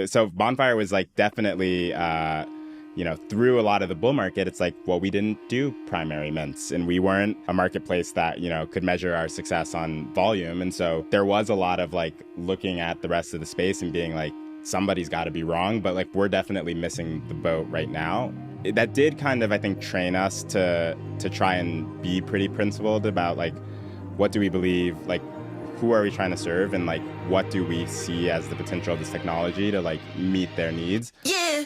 So Bonfire was like definitely, through a lot of the bull market, it's like, well, we didn't do primary mints and we weren't a marketplace that, could measure our success on volume. And so there was a lot of like looking at the rest of the space and being like, somebody's got to be wrong, but like we're definitely missing the boat right now. That did kind of, I think, train us to try and be pretty principled about like, what do we believe, like, who are we trying to serve, and like, what do we see as the potential of this technology to like meet their needs? Yeah,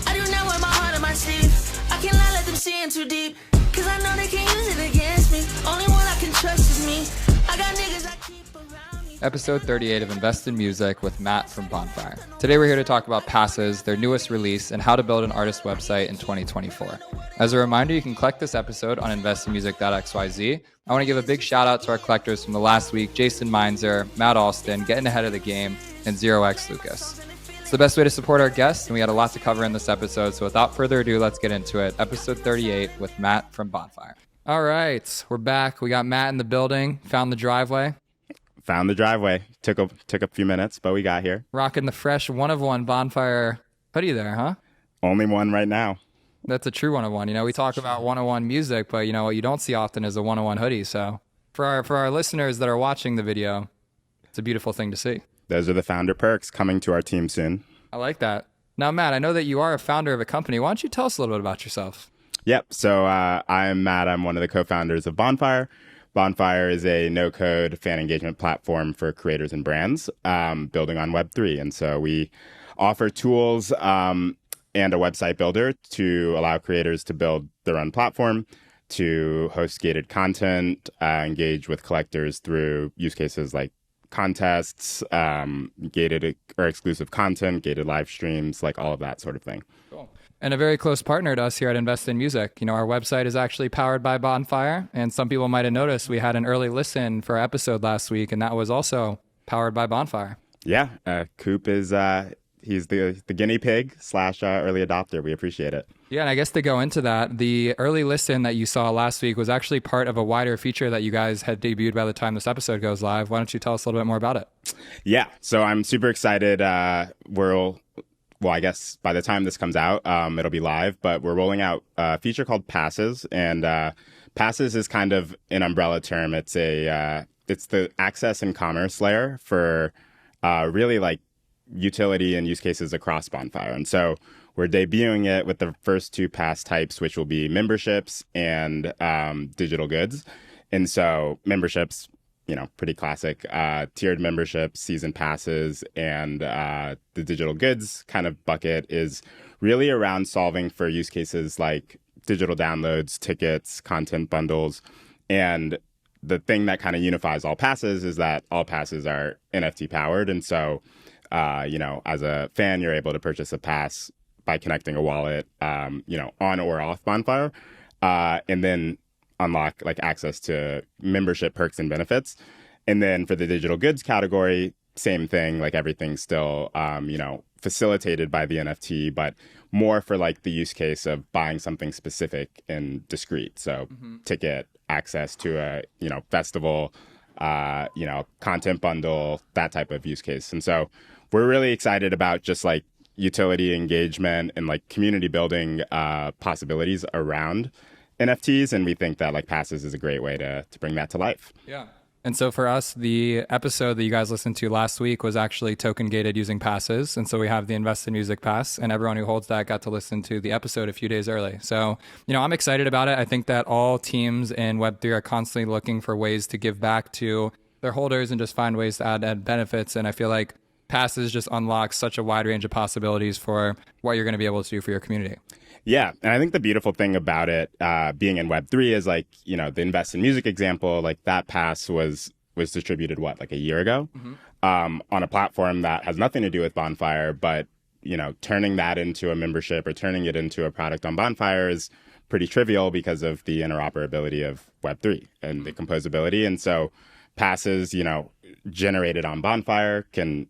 I do not wear my heart on my sleeve. I cannot let them see in too deep, cause I know they can use it against me. Only one I can trust is me. I got niggas I keep around me. Episode 38 of Invest in Music with Matt from Bonfire. Today we're here to talk about Passes, their newest release, and how to build an artist website in 2024. As a reminder, you can collect this episode on investinmusic.xyz. I want to give a big shout out to our collectors from the last week, Jason Meinzer, Matt Alston, Getting Ahead of the Game, and 0x Lucas. It's the best way to support our guests, and we had a lot to cover in this episode, so without further ado, let's get into it. Episode 38 with Matt from Bonfire. All right, we're back. We got Matt in the building, found the driveway. Found the driveway. Took a few minutes, but we got here. Rocking the fresh one-of-one Bonfire hoodie there, huh? Only one right now. That's a true one-of-one. We talk about one-of-one music, but what you don't see often is a one-of-one hoodie. So for our listeners that are watching the video, it's a beautiful thing to see. Those are the founder perks coming to our team soon. I like that. Now, Matt, I know that you are a founder of a company. Why don't you tell us a little bit about yourself? Yep. So I'm Matt. I'm one of the co-founders of Bonfire. Bonfire is a no-code fan engagement platform for creators and brands, building on Web3. And so we offer tools and a website builder to allow creators to build their own platform, to host gated content, engage with collectors through use cases like contests, gated or exclusive content, gated live streams, like all of that sort of thing. Cool. And a very close partner to us here at Invest in Music. Our website is actually powered by Bonfire, and some people might have noticed we had an early listen for our episode last week, and that was also powered by Bonfire. Yeah, Coop is he's the guinea pig / early adopter. We appreciate it. Yeah, and I guess to go into that, the early listen that you saw last week was actually part of a wider feature that you guys had debuted by the time this episode goes live. Why don't you tell us a little bit more about it? Yeah, so I'm super excited. Well, I guess by the time this comes out, it'll be live, but we're rolling out a feature called Passes, and Passes is kind of an umbrella term. It's the access and commerce layer for really like utility and use cases across Bonfire. And so we're debuting it with the first two pass types, which will be memberships and digital goods. And so memberships, pretty classic, tiered memberships, season passes, and the digital goods kind of bucket is really around solving for use cases like digital downloads, tickets, content bundles. And the thing that kind of unifies all passes is that all passes are NFT powered. And so as a fan, you're able to purchase a pass by connecting a wallet, on or off Bonfire, and then unlock like access to membership perks and benefits. And then for the digital goods category, same thing, like everything's still, facilitated by the NFT, but more for like the use case of buying something specific and discrete. So ticket, access to a, festival, content bundle, that type of use case. And so we're really excited about just like utility engagement and like community building possibilities around NFTs. And we think that like Passes is a great way to bring that to life. Yeah. And so for us, the episode that you guys listened to last week was actually token gated using Passes. And so we have the Invest in Music Pass, and everyone who holds that got to listen to the episode a few days early. So, I'm excited about it. I think that all teams in Web3 are constantly looking for ways to give back to their holders and just find ways to add benefits. And I feel like Passes just unlocks such a wide range of possibilities for what you're going to be able to do for your community. Yeah. And I think the beautiful thing about it being in Web3 is like, the Invest in Music example, like that pass was distributed, like a year ago on a platform that has nothing to do with Bonfire. But, turning that into a membership or turning it into a product on Bonfire is pretty trivial because of the interoperability of Web3 and the composability. And so passes, generated on Bonfire can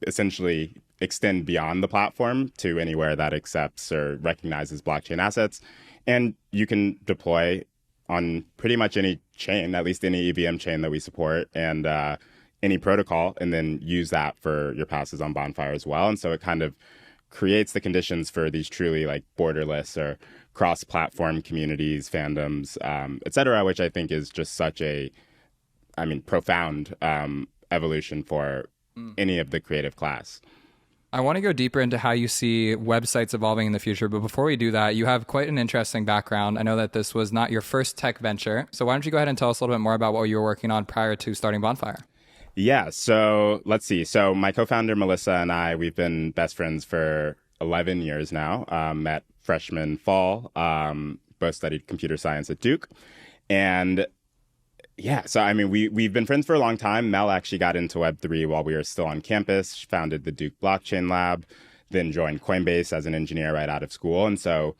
essentially extend beyond the platform to anywhere that accepts or recognizes blockchain assets. And you can deploy on pretty much any chain, at least any EVM chain that we support. And any protocol and then use that for your passes on Bonfire as well. And so it kind of creates the conditions for these truly like borderless or cross-platform communities, fandoms, et cetera, which I think is just such a, profound evolution for any of the creative class. I want to go deeper into how you see websites evolving in the future. But before we do that, you have quite an interesting background. I know that this was not your first tech venture. So why don't you go ahead and tell us a little bit more about what you were working on prior to starting Bonfire? Yeah, so let's see. So my co-founder, Melissa, and we've been best friends for 11 years now. Met freshman fall, both studied computer science at Duke. And yeah, so we've been friends for a long time. Mel actually got into Web3 while we were still on campus. She founded the Duke Blockchain Lab, then joined Coinbase as an engineer right out of school. And so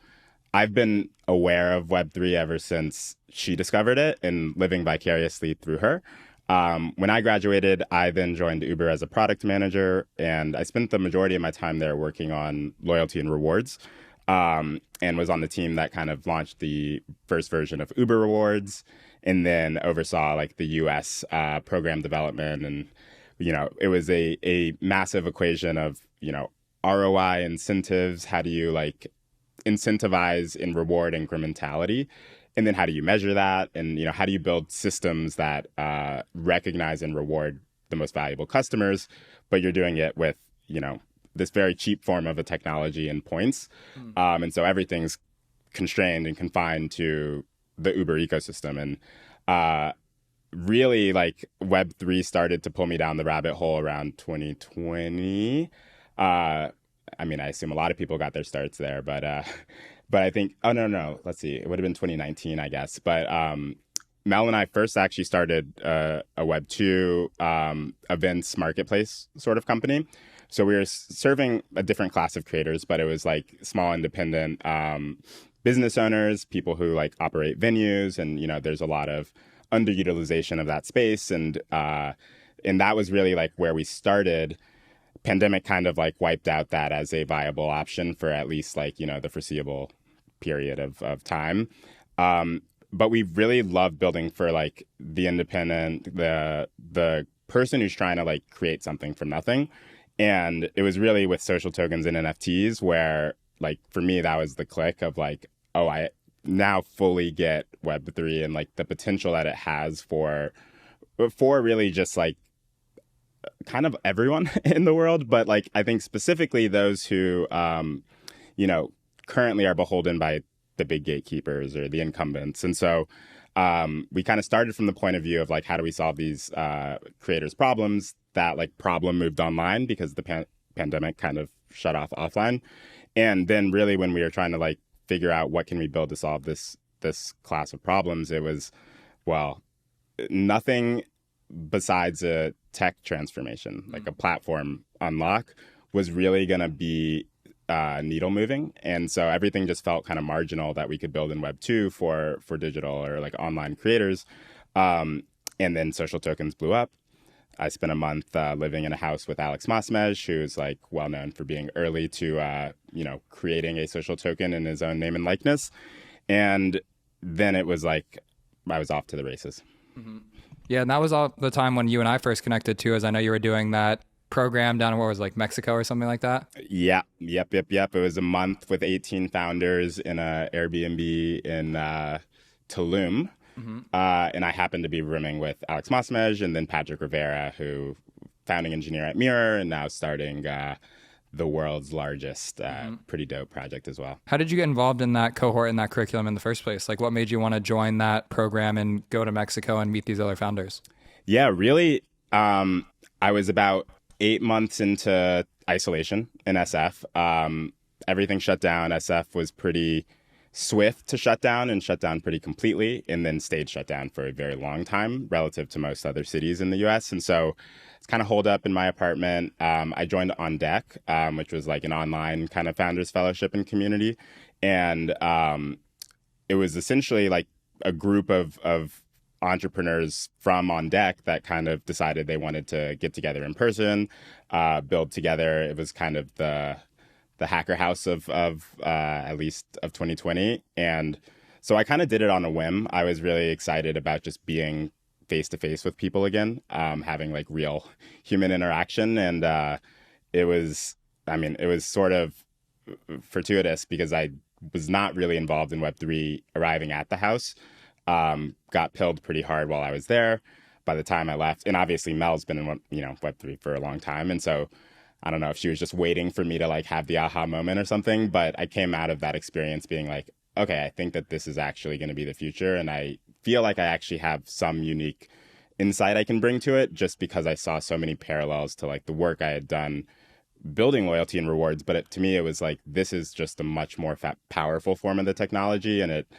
I've been aware of Web3 ever since she discovered it and living vicariously through her. When I graduated, I then joined Uber as a product manager, and I spent the majority of my time there working on loyalty and rewards, and was on the team that kind of launched the first version of Uber Rewards, and then oversaw like the US program development. And, it was a massive equation of, ROI incentives. How do you like incentivize and reward incrementality? And then how do you measure that? And, how do you build systems that recognize and reward the most valuable customers, but you're doing it with, this very cheap form of a technology and points. And so everything's constrained and confined to the Uber ecosystem. And really, like, Web3 started to pull me down the rabbit hole around 2020. I assume a lot of people got their starts there, but I think, let's see, it would have been 2019, I guess. But Mel and I first actually started a Web2 events marketplace sort of company. So we were serving a different class of creators, but it was like small independent business owners, people who like operate venues, and there's a lot of underutilization of that space, and that was really like where we started. Pandemic kind of like wiped out that as a viable option for at least like the foreseeable period of time. But we really love building for like the independent, the person who's trying to like create something from nothing. And it was really with social tokens and NFTs where, like, for me, that was the click of like, oh, I now fully get Web3 and like the potential that it has for really just like kind of everyone in the world. But like, I think specifically those who, currently are beholden by the big gatekeepers or the incumbents. And so we kind of started from the point of view of like, how do we solve these creators' problems? That like problem moved online because the pandemic kind of shut off offline. And then really when we were trying to like figure out what can we build to solve this class of problems, it was, well, nothing besides a tech transformation, like a platform unlock, was really going to be needle moving. And so everything just felt kind of marginal that we could build in Web 2 for digital or like online creators. And then social tokens blew up. I spent a month living in a house with Alex Masmej, who's like well known for being early to creating a social token in his own name and likeness. And then it was like I was off to the races. Mm-hmm. Yeah, and that was all the time when you and I first connected too, as I know you were doing that program down in what was like Mexico or something like that. Yeah, yep. It was a month with 18 founders in a Airbnb in Tulum. Mm-hmm. And I happened to be rooming with Alex Masmej and then Patrick Rivera, who founding engineer at Mirror and now starting the world's largest pretty dope project as well. How did you get involved in that cohort and that curriculum in the first place? Like what made you want to join that program and go to Mexico and meet these other founders? Yeah, really. I was about 8 months into isolation in SF. Everything shut down. SF was pretty swift to shut down and shut down pretty completely, and then stayed shut down for a very long time relative to most other cities in the US. And so it's kind of holed up in my apartment. I joined On Deck, which was like an online kind of founders fellowship and community. And it was essentially like a group of entrepreneurs from On Deck that kind of decided they wanted to get together in person, build together. It was kind of the hacker house of at least of 2020. And so I kind of did it on a whim. I was really excited about just being face to face with people again, having like real human interaction. And it was, I mean, it was sort of fortuitous because I was not really involved in Web3 arriving at the house. Got pilled pretty hard while I was there by the time I left. And obviously Mel's been in, Web3 for a long time. And so I don't know if she was just waiting for me to like have the aha moment or something, but I came out of that experience being like, okay, I think that this is actually going to be the future. And I feel like I actually have some unique insight I can bring to it just because I saw so many parallels to like the work I had done building loyalty and rewards. But to me, it was like, this is just a much more powerful form of the technology. And it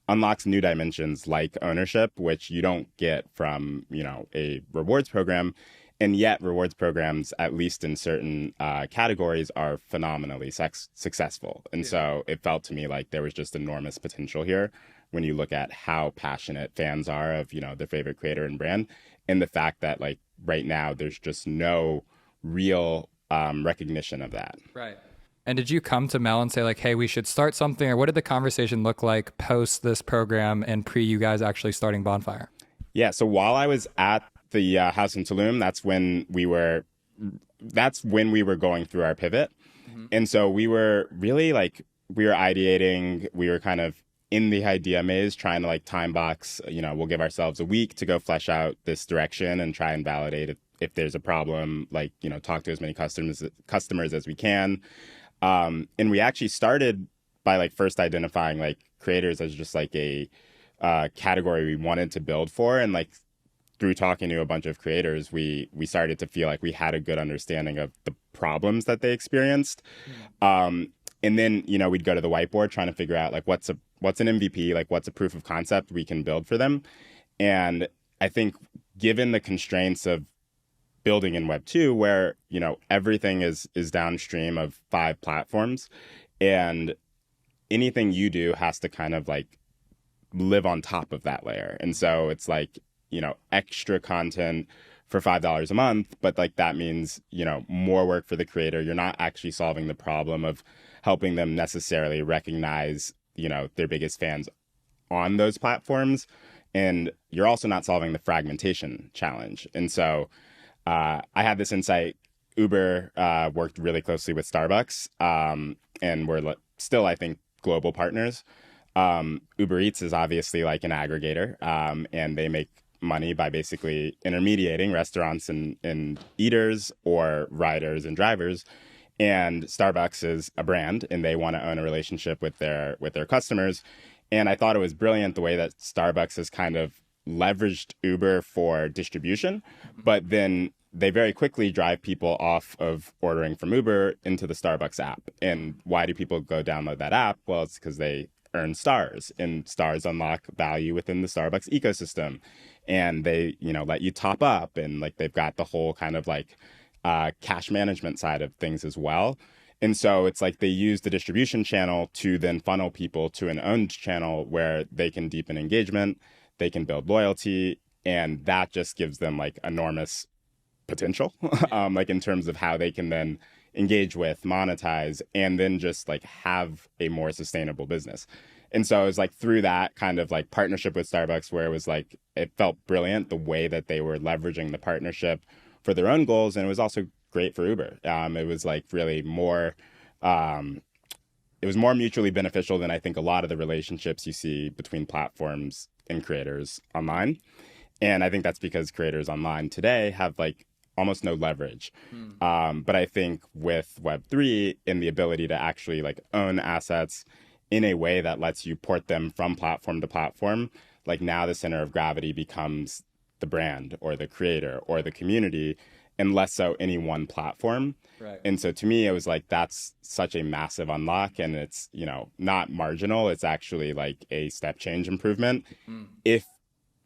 unlocks new dimensions like ownership, which you don't get from, a rewards program. And yet rewards programs, at least in certain categories, are phenomenally successful. And so it felt to me like there was just enormous potential here when you look at how passionate fans are of, their favorite creator and brand. And the fact that like right now, there's just no real recognition of that. Right. And did you come to Mel and say like, hey, we should start something? Or what did the conversation look like post this program and pre you guys actually starting Bonfire? Yeah. So while I was at the house in Tulum, that's when we were going through our pivot. Mm-hmm. And so we were really like, we were ideating, we were kind of in the idea maze trying to like time box, we'll give ourselves a week to go flesh out this direction and try and validate it. If there's a problem, like, talk to as many customers as we can. And we actually started by like first identifying like creators as just like a category we wanted to build for. And like through talking to a bunch of creators, we started to feel like we had a good understanding of the problems that they experienced. And then, we'd go to the whiteboard trying to figure out like what's an MVP, like what's a proof of concept we can build for them. And I think given the constraints of building in Web 2, where, everything is downstream of 5 platforms and anything you do has to kind of like live on top of that layer. And so it's like, extra content for $5 a month, but like that means, more work for the creator. You're not actually solving the problem of helping them necessarily recognize, their biggest fans on those platforms. And you're also not solving the fragmentation challenge. And so I had this insight. Uber worked really closely with Starbucks, and we're still, I think, global partners. Uber Eats is obviously like an aggregator, and they make money by basically intermediating restaurants and eaters or riders and drivers. And Starbucks is a brand, and they want to own a relationship with their customers. And I thought it was brilliant the way that Starbucks has kind of leveraged Uber for distribution, but then they very quickly drive people off of ordering from Uber into the Starbucks app. And why do people go download that app? Well, it's because they earn stars, and stars unlock value within the Starbucks ecosystem. And they, let you top up, and like they've got the whole kind of like cash management side of things as well. And so it's like they use the distribution channel to then funnel people to an owned channel where they can deepen engagement, they can build loyalty, and that just gives them like enormous potential, like in terms of how they can then engage with, monetize, and then just like have a more sustainable business. And so it was like through that kind of like partnership with Starbucks where it was like, it felt brilliant the way that they were leveraging the partnership for their own goals. And it was also great for Uber. It was like really more, it was more mutually beneficial than I think a lot of the relationships you see between platforms and creators online. And I think that's because creators online today have like almost no leverage. But I think with Web3 and the ability to actually like own assets in a way that lets you port them from platform to platform, like now the center of gravity becomes the brand or the creator or the community, and less so any one platform. Right. And so to me, it was like, that's such a massive unlock, and it's, not marginal. It's actually like a step change improvement if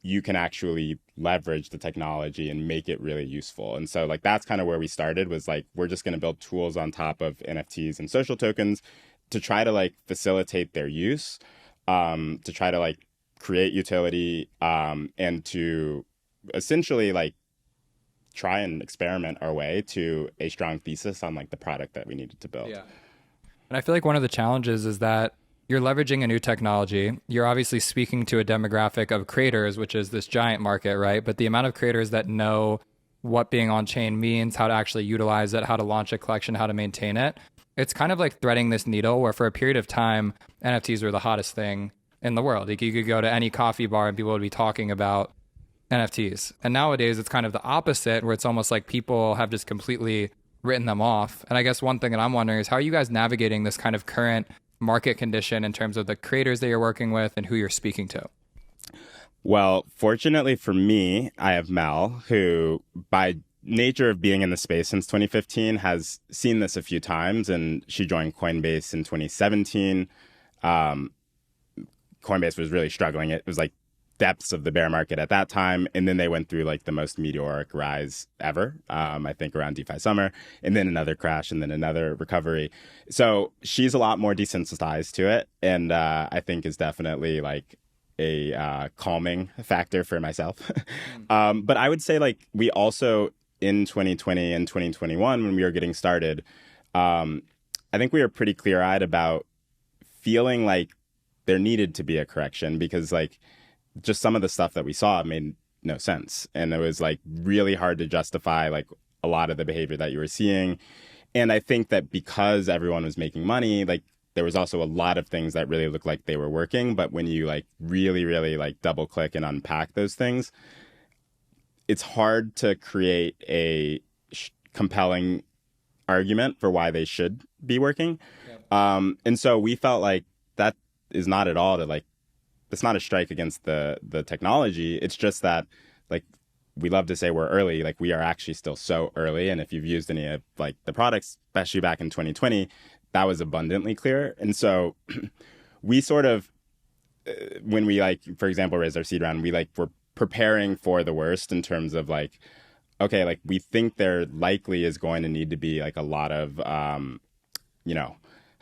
you can actually leverage the technology and make it really useful. And so like, that's kind of where we started, was like, we're just going to build tools on top of NFTs and social tokens to try to like facilitate their use, to try to like create utility, and to essentially like try and experiment our way to a strong thesis on like the product that we needed to build. Yeah. And I feel like one of the challenges is that, you're leveraging a new technology. You're obviously speaking to a demographic of creators, which is this giant market, right? But the amount of creators that know what being on chain means, how to actually utilize it, how to launch a collection, how to maintain it, it's kind of like threading this needle where for a period of time, NFTs were the hottest thing in the world. Like you could go to any coffee bar and people would be talking about NFTs. And nowadays it's kind of the opposite, where it's almost like people have just completely written them off. And I guess one thing that I'm wondering is, how are you guys navigating this kind of current market condition in terms of the creators that you're working with and who you're speaking to? Well, fortunately for me, I have Mel, who by nature of being in the space since 2015 has seen this a few times, and she joined Coinbase in 2017. Coinbase was really struggling. It was like depths of the bear market at that time, and then they went through like the most meteoric rise ever, I think around DeFi summer, and then another crash, and then another recovery. So she's a lot more desensitized to it, and I think is definitely like a calming factor for myself. But I would say like we also in 2020 and 2021 when we were getting started, I think we were pretty clear-eyed about feeling like there needed to be a correction, because like just some of the stuff that we saw made no sense. And it was like really hard to justify like a lot of the behavior that you were seeing. And I think that because everyone was making money, like there was also a lot of things that really looked like they were working. But when you like really, really like double click and unpack those things, it's hard to create a compelling argument for why they should be working. Yep. And so we felt like that is not at all to like, it's not a strike against the technology. It's just that like we love to say we're early, like we are actually still so early. And if you've used any of like the products, especially back in 2020, that was abundantly clear. And so we sort of, when we like, for example, raised our seed round, we like were preparing for the worst in terms of like, okay, like we think there likely is going to need to be like a lot of,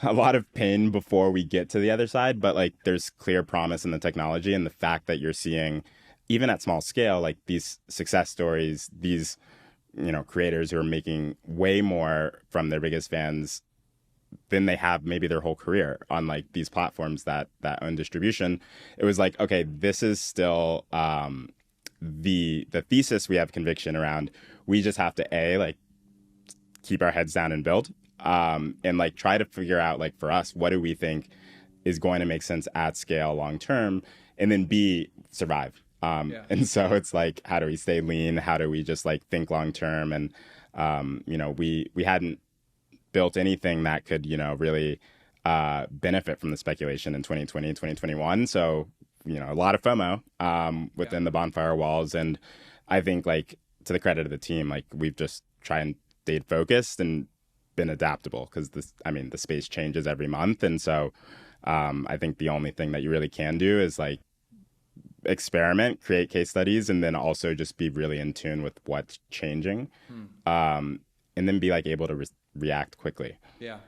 a lot of pain before we get to the other side. But like there's clear promise in the technology, and the fact that you're seeing, even at small scale, like these success stories, these, creators who are making way more from their biggest fans than they have maybe their whole career on like these platforms that own distribution. It was like, okay, this is still the thesis we have conviction around. We just have to like keep our heads down and build, and like try to figure out like for us, what do we think is going to make sense at scale long term, and then B, survive. And so it's like, how do we stay lean? How do we just like think long term? And we hadn't built anything that could, really benefit from the speculation in 2020 and 2021. So, a lot of FOMO within the Bonfire walls. And I think like to the credit of the team, like we've just tried and stayed focused and been adaptable, because the space changes every month. And so I think the only thing that you really can do is like experiment, create case studies, and then also just be really in tune with what's changing. And then be like able to react quickly. Yeah.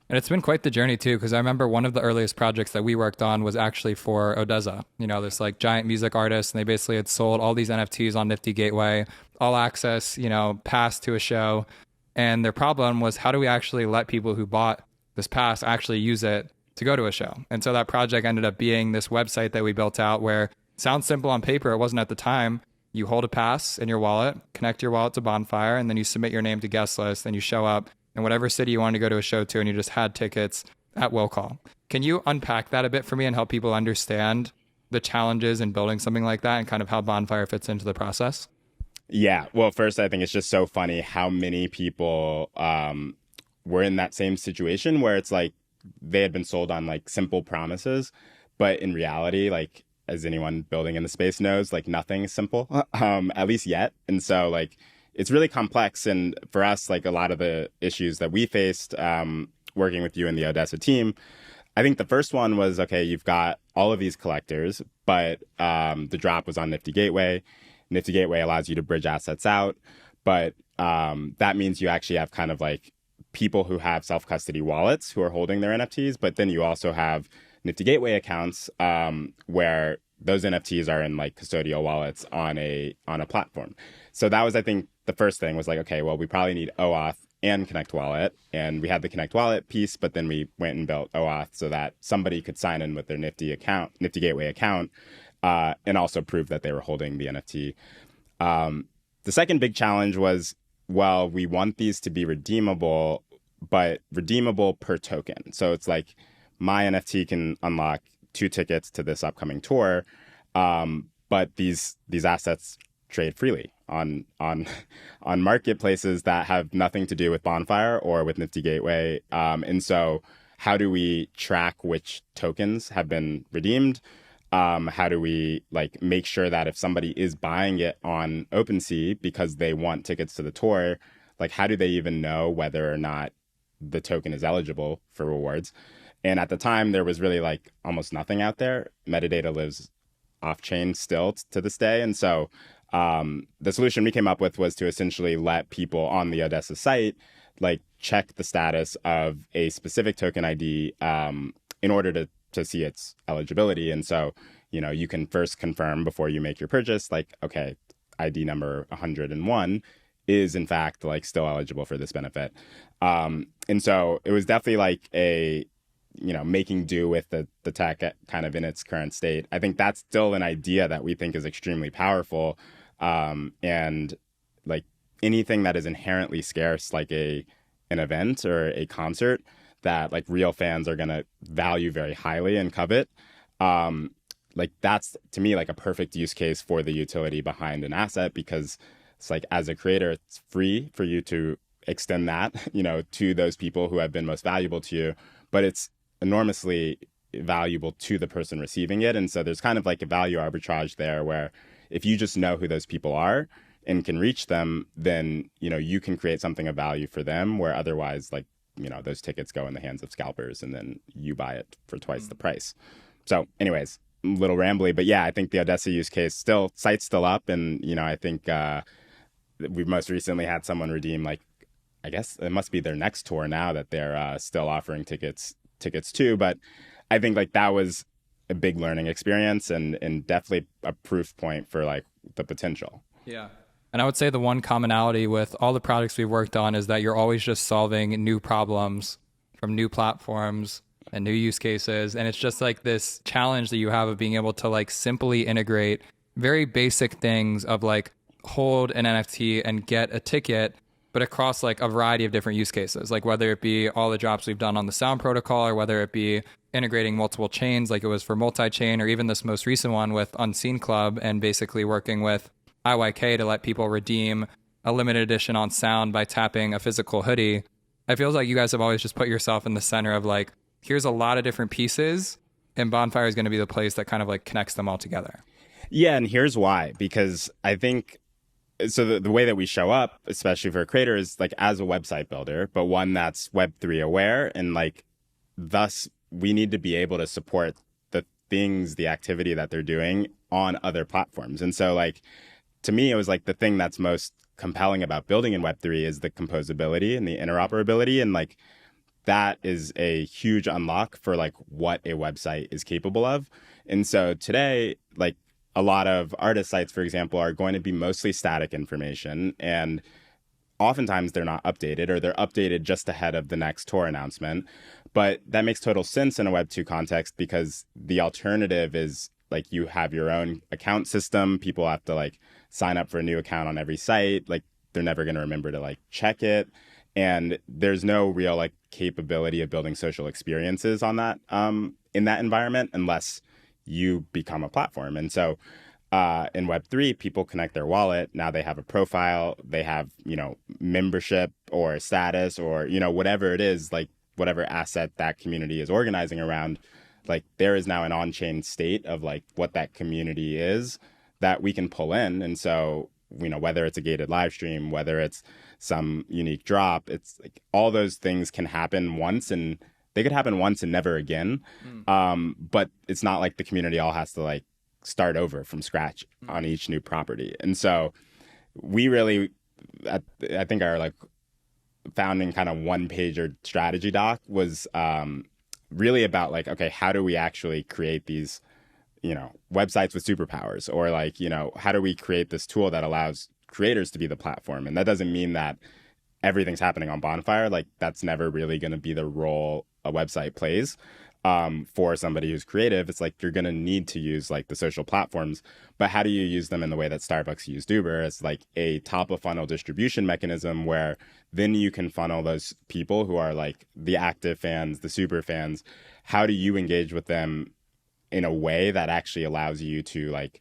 And it's been quite the journey too, because I remember one of the earliest projects that we worked on was actually for Odessa, this like giant music artist, and they basically had sold all these NFTs on Nifty Gateway, all access, pass to a show. And their problem was, how do we actually let people who bought this pass actually use it to go to a show? And so that project ended up being this website that we built out, where it sounds simple on paper, it wasn't at the time. You hold a pass in your wallet, connect your wallet to Bonfire, and then you submit your name to guest list, and you show up in whatever city you wanted to go to a show to, and you just had tickets at will call. Can you unpack that a bit for me and help people understand the challenges in building something like that and kind of how Bonfire fits into the process? Yeah. Well, first, I think it's just so funny how many people were in that same situation where it's like they had been sold on like simple promises, but in reality, like, as anyone building in the space knows, like nothing is simple, at least yet. And so like it's really complex. And for us, like a lot of the issues that we faced working with you and the Odessa team, I think the first one was, okay, you've got all of these collectors, but the drop was on Nifty Gateway. Nifty Gateway allows you to bridge assets out, but that means you actually have kind of like people who have self-custody wallets who are holding their NFTs, but then you also have Nifty Gateway accounts where those NFTs are in like custodial wallets on a platform. So that was, I think, the first thing was like, okay, well, we probably need OAuth and Connect Wallet. And we had the Connect Wallet piece, but then we went and built OAuth so that somebody could sign in with their Nifty Gateway account, and also prove that they were holding the NFT. The second big challenge was, well, we want these to be redeemable, but redeemable per token. So it's like my NFT can unlock 2 tickets to this upcoming tour, but these assets trade freely on marketplaces that have nothing to do with Bonfire or with Nifty Gateway. And so how do we track which tokens have been redeemed? How do we like make sure that if somebody is buying it on OpenSea because they want tickets to the tour, like how do they even know whether or not the token is eligible for rewards? And at the time, there was really like almost nothing out there. Metadata lives off-chain still to this day. And so the solution we came up with was to essentially let people on the Odessa site like check the status of a specific token ID in order to see its eligibility. And so, you know, you can first confirm before you make your purchase, like, okay, ID number 101 is in fact like still eligible for this benefit. And so it was definitely like a, you know, making do with the tech kind of in its current state. I think that's still an idea that we think is extremely powerful. And like anything that is inherently scarce, like an event or a concert that like real fans are going to value very highly and covet. Like that's to me like a perfect use case for the utility behind an asset, because it's like as a creator, it's free for you to extend that, you know, to those people who have been most valuable to you, but it's enormously valuable to the person receiving it. And so there's kind of like a value arbitrage there where if you just know who those people are and can reach them, then, you know, you can create something of value for them, where otherwise, like, you know, those tickets go in the hands of scalpers and then you buy it for twice the price. So anyways, a little rambly, but yeah, I think the Odessa use case site's still up. And, you know, I think we've most recently had someone redeem, like, I guess it must be their next tour now that they're still offering tickets to. But I think like that was a big learning experience and definitely a proof point for like the potential. Yeah. And I would say the one commonality with all the products we've worked on is that you're always just solving new problems from new platforms and new use cases. And it's just like this challenge that you have of being able to like simply integrate very basic things of like hold an NFT and get a ticket, but across like a variety of different use cases, like whether it be all the drops we've done on the sound protocol, or whether it be integrating multiple chains like it was for multi-chain, or even this most recent one with Unseen Club and basically working with IYK to let people redeem a limited edition on sound by tapping a physical hoodie. I feel like you guys have always just put yourself in the center of like, here's a lot of different pieces, and Bonfire is going to be the place that kind of like connects them all together. Yeah, and here's why. Because I think, so the way that we show up, especially for a creator, is like as a website builder, but one that's Web3 aware. And like, thus, we need to be able to support the things, the activity that they're doing on other platforms. And so like, to me, it was like the thing that's most compelling about building in Web3 is the composability and the interoperability. And like, that is a huge unlock for like what a website is capable of. And so today, like a lot of artist sites, for example, are going to be mostly static information. And oftentimes they're not updated, or they're updated just ahead of the next tour announcement. But that makes total sense in a Web2 context, because the alternative is like you have your own account system. People have to like sign up for a new account on every site. Like they're never going to remember to like check it. And there's no real like capability of building social experiences on that in that environment unless you become a platform. And so in Web3, people connect their wallet. Now they have a profile, they have, you know, membership or status, or, you know, whatever it is, like whatever asset that community is organizing around. Like there is now an on-chain state of like what that community is that we can pull in. And so, you know, whether it's a gated live stream, whether it's some unique drop, it's like all those things can happen once, and they could happen once and never again. But it's not like the community all has to like start over from scratch on each new property. And so we really, I think our like founding kind of one-pager strategy doc was really about like, okay, how do we actually create these, you know, websites with superpowers, or like, you know, how do we create this tool that allows creators to be the platform? And that doesn't mean that everything's happening on Bonfire. Like that's never really going to be the role a website plays. For somebody who's creative, it's like you're going to need to use like the social platforms, but how do you use them in the way that Starbucks used Uber as like a top of funnel distribution mechanism where then you can funnel those people who are like the active fans, the super fans. How do you engage with them in a way that actually allows you to like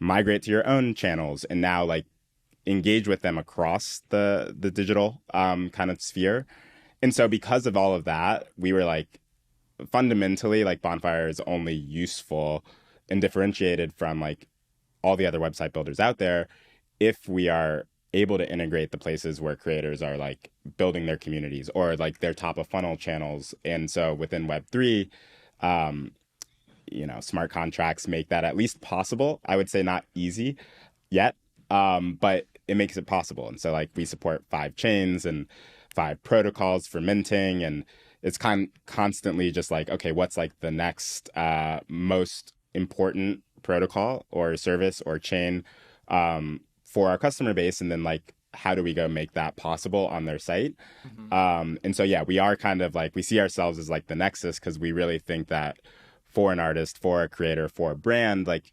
migrate to your own channels and now like engage with them across the digital kind of sphere? And so because of all of that, we were like, fundamentally, like Bonfire is only useful and differentiated from like all the other website builders out there if we are able to integrate the places where creators are like building their communities or like their top of funnel channels. And so within Web3, smart contracts make that at least possible. I would say not easy yet, but it makes it possible. And so like we support 5 chains and 5 protocols for minting, and it's constantly just like, okay, what's like the next most important protocol or service or chain for our customer base, and then like how do we go make that possible on their site? And so yeah, we are kind of like, we see ourselves as like the nexus because we really think that for an artist, for a creator, for a brand, like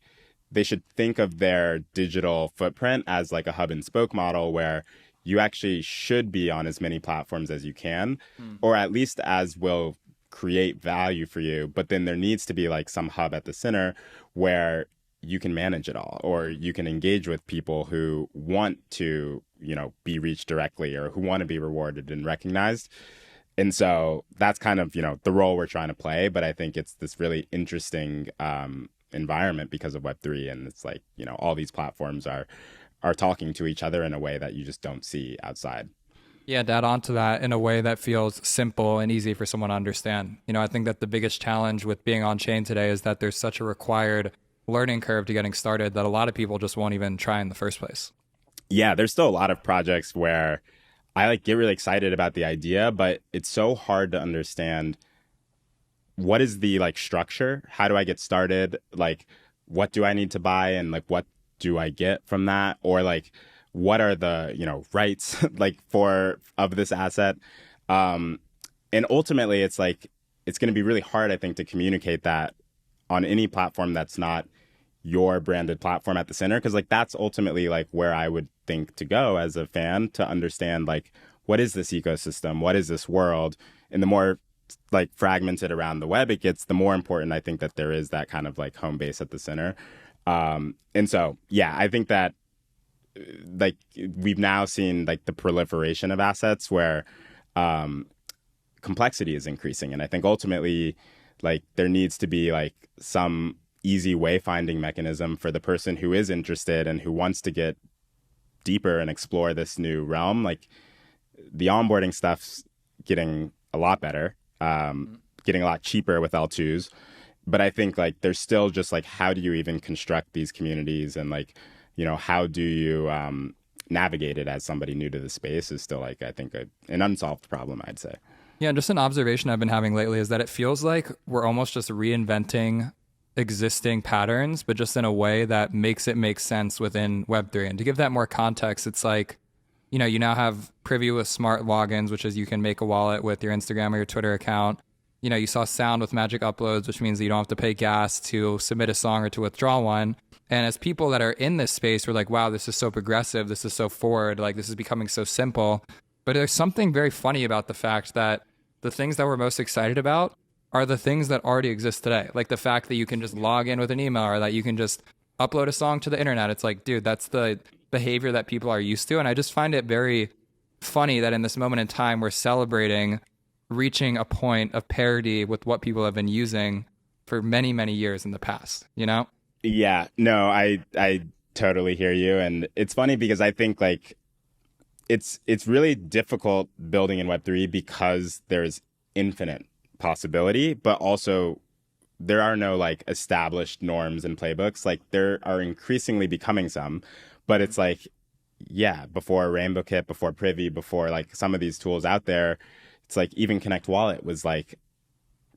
they should think of their digital footprint as like a hub and spoke model where you actually should be on as many platforms as you can, or at least as will create value for you. But then there needs to be like some hub at the center where you can manage it all, or you can engage with people who want to, be reached directly or who want to be rewarded and recognized. And so that's kind of, the role we're trying to play. But I think it's this really interesting environment because of Web3. And it's like, all these platforms are talking to each other in a way that you just don't see outside. Yeah, to add on to that in a way that feels simple and easy for someone to understand. I think that the biggest challenge with being on chain today is that there's such a required learning curve to getting started that a lot of people just won't even try in the first place. Yeah, there's still a lot of projects where I like get really excited about the idea, but it's so hard to understand what is the like structure? How do I get started? Like, what do I need to buy? And like, what do I get from that? Or like, what are the, rights like of this asset? And ultimately it's like, it's going to be really hard, I think, to communicate that on any platform that's not your branded platform at the center. Cause like, that's ultimately like where I would think to go as a fan to understand like, what is this ecosystem? What is this world? And the more like fragmented around the web it gets, the more important I think that there is that kind of like home base at the center. And so, yeah, I think that like we've now seen like the proliferation of assets where complexity is increasing. And I think ultimately like there needs to be like some easy wayfinding mechanism for the person who is interested and who wants to get deeper and explore this new realm. Like the onboarding stuff's getting a lot better, getting a lot cheaper with L2s. But I think like there's still just like, how do you even construct these communities and like, how do you navigate it as somebody new to the space is still like, I think an unsolved problem, I'd say. Yeah, just an observation I've been having lately is that it feels like we're almost just reinventing existing patterns, but just in a way that makes it make sense within Web3. And to give that more context, it's like, you now have Privy with smart logins, which is you can make a wallet with your Instagram or your Twitter account. You saw Sound with magic uploads, which means that you don't have to pay gas to submit a song or to withdraw one. And as people that are in this space, we're like, wow, this is so progressive. This is so forward. Like, this is becoming so simple. But there's something very funny about the fact that the things that we're most excited about are the things that already exist today. Like the fact that you can just log in with an email or that you can just upload a song to the internet. It's like, dude, that's the behavior that people are used to. And I just find it very funny that in this moment in time, we're celebrating reaching a point of parity with what people have been using for many, many years in the past, Yeah, no, I totally hear you. And it's funny because I think like it's really difficult building in Web3 because there's infinite possibility, but also there are no like established norms and playbooks. Like there are increasingly becoming some, but it's like, yeah, before Rainbow Kit, before Privy, before like some of these tools out there, it's like even Connect Wallet was like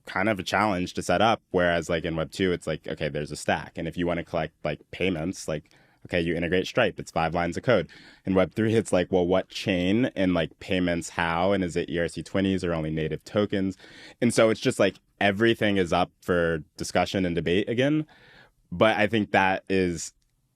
kind of a challenge to set up. Whereas like in Web2, it's like, okay, there's a stack. And if you want to collect like payments, like, okay, you integrate Stripe, it's 5 lines of code. In Web3, it's like, well, what chain and like payments how? And is it ERC20s or only native tokens? And so it's just like everything is up for discussion and debate again. But I think that is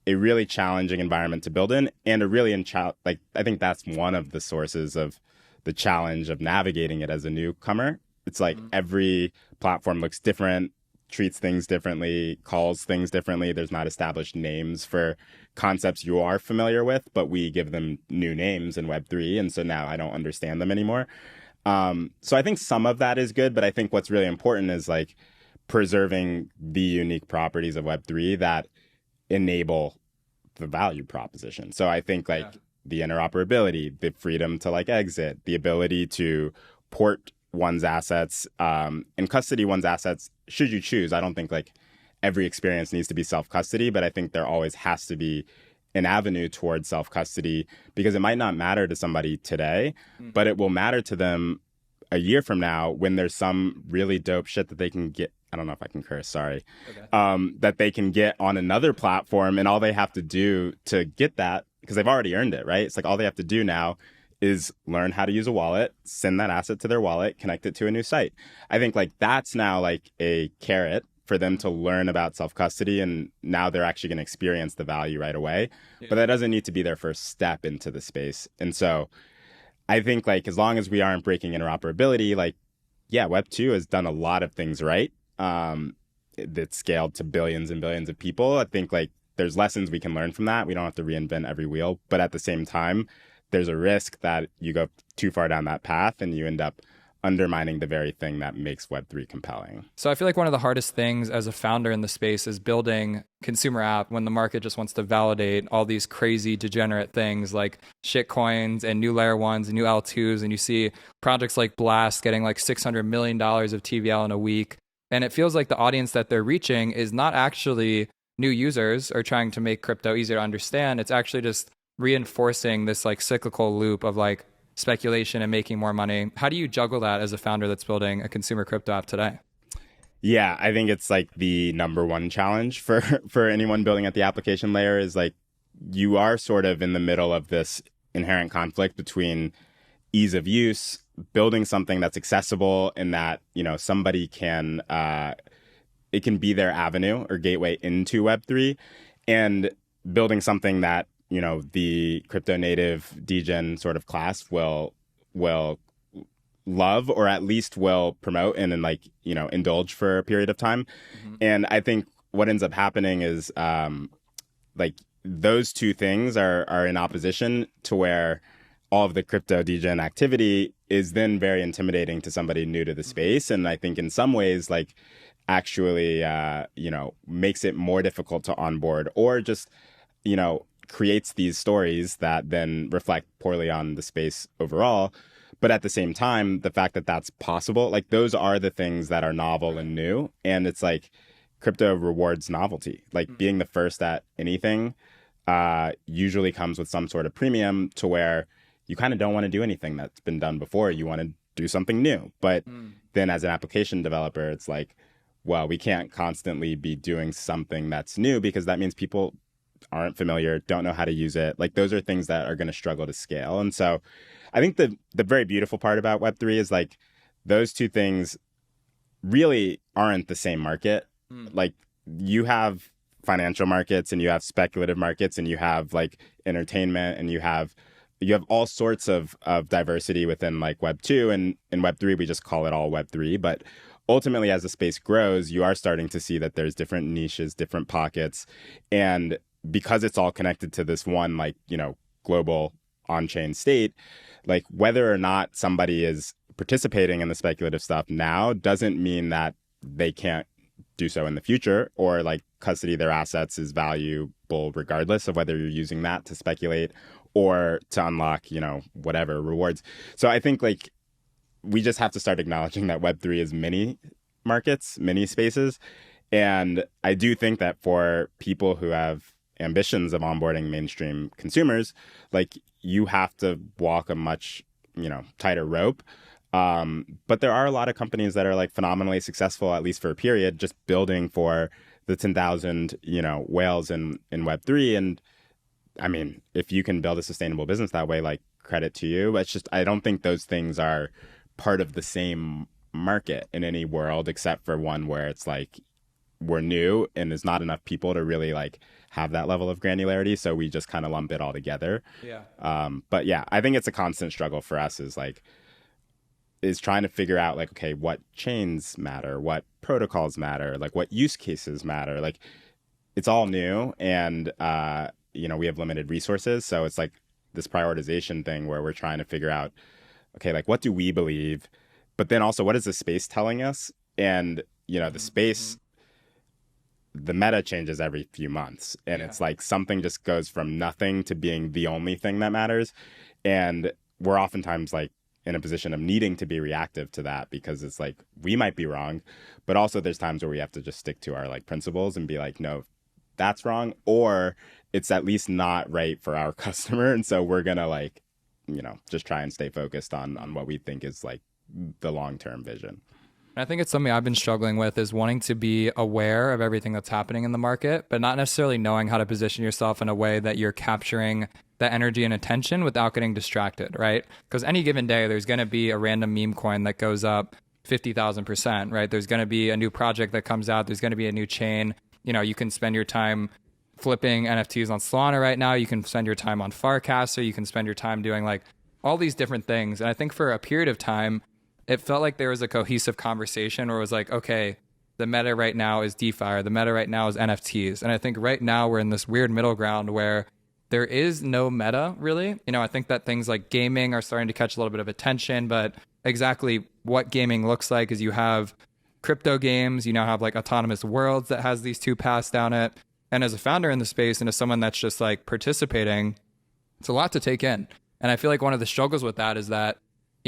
a really challenging environment to build in, and a really I think that's one of the sources of the challenge of navigating it as a newcomer. It's like every platform looks different, treats things differently, calls things differently. There's not established names for concepts you are familiar with, but we give them new names in Web3, and so now I don't understand them anymore. So I think some of that is good, but I think what's really important is like preserving the unique properties of Web3 that enable the value proposition. So I think like the interoperability, the freedom to like exit, the ability to port one's assets and custody one's assets should you choose. I don't think like every experience needs to be self-custody, but I think there always has to be an avenue towards self-custody, because it might not matter to somebody today, but it will matter to them a year from now when there's some really dope shit that they can get. I don't know if I can curse, sorry. Okay. That they can get on another platform, and all they have to do to get that, because they've already earned it, right? It's like all they have to do now is learn how to use a wallet, send that asset to their wallet, connect it to a new site. I think like that's now like a carrot for them to learn about self-custody, and now they're actually going to experience the value right away. Yeah. But that doesn't need to be their first step into the space. And so I think like as long as we aren't breaking interoperability, like, yeah, Web2 has done a lot of things right. That's scaled to billions and billions of people. I think like there's lessons we can learn from that. We don't have to reinvent every wheel, but at the same time, there's a risk that you go too far down that path and you end up undermining the very thing that makes Web3 compelling. So I feel like one of the hardest things as a founder in the space is building consumer app when the market just wants to validate all these crazy degenerate things like shit coins and new layer ones and new L2s. And you see projects like Blast getting like $600 million of TVL in a week. And it feels like the audience that they're reaching is not actually new users or trying to make crypto easier to understand. It's actually just reinforcing this like cyclical loop of like speculation and making more money. How do you juggle that as a founder that's building a consumer crypto app today? Yeah, I think it's like the number one challenge for anyone building at the application layer is like you are sort of in the middle of this inherent conflict between ease of use, building something that's accessible and that, you know, somebody can, it can be their avenue or gateway into Web3, and building something that, you know, the crypto native degen sort of class will love, or at least will promote and then like, you know, indulge for a period of time. Mm-hmm. And I think what ends up happening is like those two things are in opposition to where all of the crypto degen activity is then very intimidating to somebody new to the space. And I think in some ways, like actually, you know, makes it more difficult to onboard, or just, you know, creates these stories that then reflect poorly on the space overall. But at the same time, the fact that that's possible, like those are the things that are novel and new. And it's like crypto rewards novelty, like being the first at anything usually comes with some sort of premium to where you kind of don't want to do anything that's been done before. You want to do something new. But then as an application developer, it's like, well, we can't constantly be doing something that's new because that means people aren't familiar, don't know how to use it. Like those are things that are going to struggle to scale. And so I think the very beautiful part about Web3 is like those two things really aren't the same market. Like you have financial markets and you have speculative markets and you have like entertainment and you have all sorts of diversity within like Web2, and in Web3, we just call it all Web3. But ultimately, as the space grows, you are starting to see that there's different niches, different pockets. And because it's all connected to this one, like, you know, global on-chain state, like whether or not somebody is participating in the speculative stuff now doesn't mean that they can't do so in the future, or like custody their assets is valuable regardless of whether you're using that to speculate or to unlock, you know, whatever rewards. So I think like we just have to start acknowledging that Web3 is many markets, many spaces. And I do think that for people who have ambitions of onboarding mainstream consumers, like you have to walk a much, you know, tighter rope. But there are a lot of companies that are like phenomenally successful, at least for a period, just building for the 10,000, you know, whales in Web3. And I mean, if you can build a sustainable business that way, like, credit to you. It's just, I don't think those things are part of the same market in any world, except for one where it's like we're new and there's not enough people to really like have that level of granularity. So we just kind of lump it all together. Yeah. But yeah, I think it's a constant struggle for us is trying to figure out like, okay, what chains matter, what protocols matter, like what use cases matter. Like it's all new and, we have limited resources. So it's like this prioritization thing where we're trying to figure out, okay, like what do we believe? But then also what is the space telling us? And, the space, the meta changes every few months. And it's like something just goes from nothing to being the only thing that matters. And we're oftentimes like in a position of needing to be reactive to that because it's like we might be wrong. But also there's times where we have to just stick to our like principles and be like, no, that's wrong. Or it's at least not right for our customer. And so we're going to like, just try and stay focused on what we think is like the long-term vision. I think it's something I've been struggling with is wanting to be aware of everything that's happening in the market, but not necessarily knowing how to position yourself in a way that you're capturing the energy and attention without getting distracted, right? Because any given day, there's going to be a random meme coin that goes up 50,000%, right? There's going to be a new project that comes out. There's going to be a new chain. You can spend your time flipping NFTs on Solana right now. You can spend your time on Farcaster. You can spend your time doing like all these different things. And I think for a period of time, it felt like there was a cohesive conversation where it was like, okay, the meta right now is DeFi, or the meta right now is NFTs. And I think right now we're in this weird middle ground where there is no meta really. I think that things like gaming are starting to catch a little bit of attention, but exactly what gaming looks like is you have crypto games, you now have like Autonomous Worlds that has these two paths down it. And as a founder in the space and as someone that's just like participating, it's a lot to take in. And I feel like one of the struggles with that is that,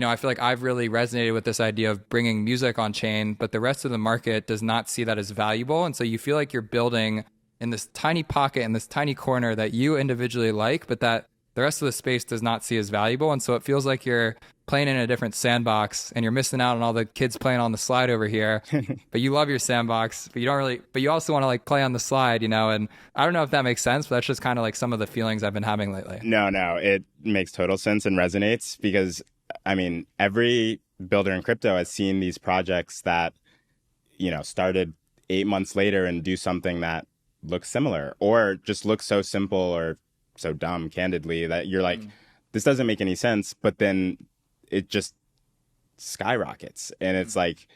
I feel like I've really resonated with this idea of bringing music on chain, but the rest of the market does not see that as valuable. And so you feel like you're building in this tiny pocket, in this tiny corner that you individually like, but that the rest of the space does not see as valuable. And so it feels like you're playing in a different sandbox and you're missing out on all the kids playing on the slide over here, but you love your sandbox, but you also want to like play on the slide, and I don't know if that makes sense, but that's just kind of like some of the feelings I've been having lately. No, it makes total sense and resonates because I mean, every builder in crypto has seen these projects that, started 8 months later and do something that looks similar or just looks so simple or so dumb, candidly, that you're like, this doesn't make any sense. But then it just skyrockets. And it's like,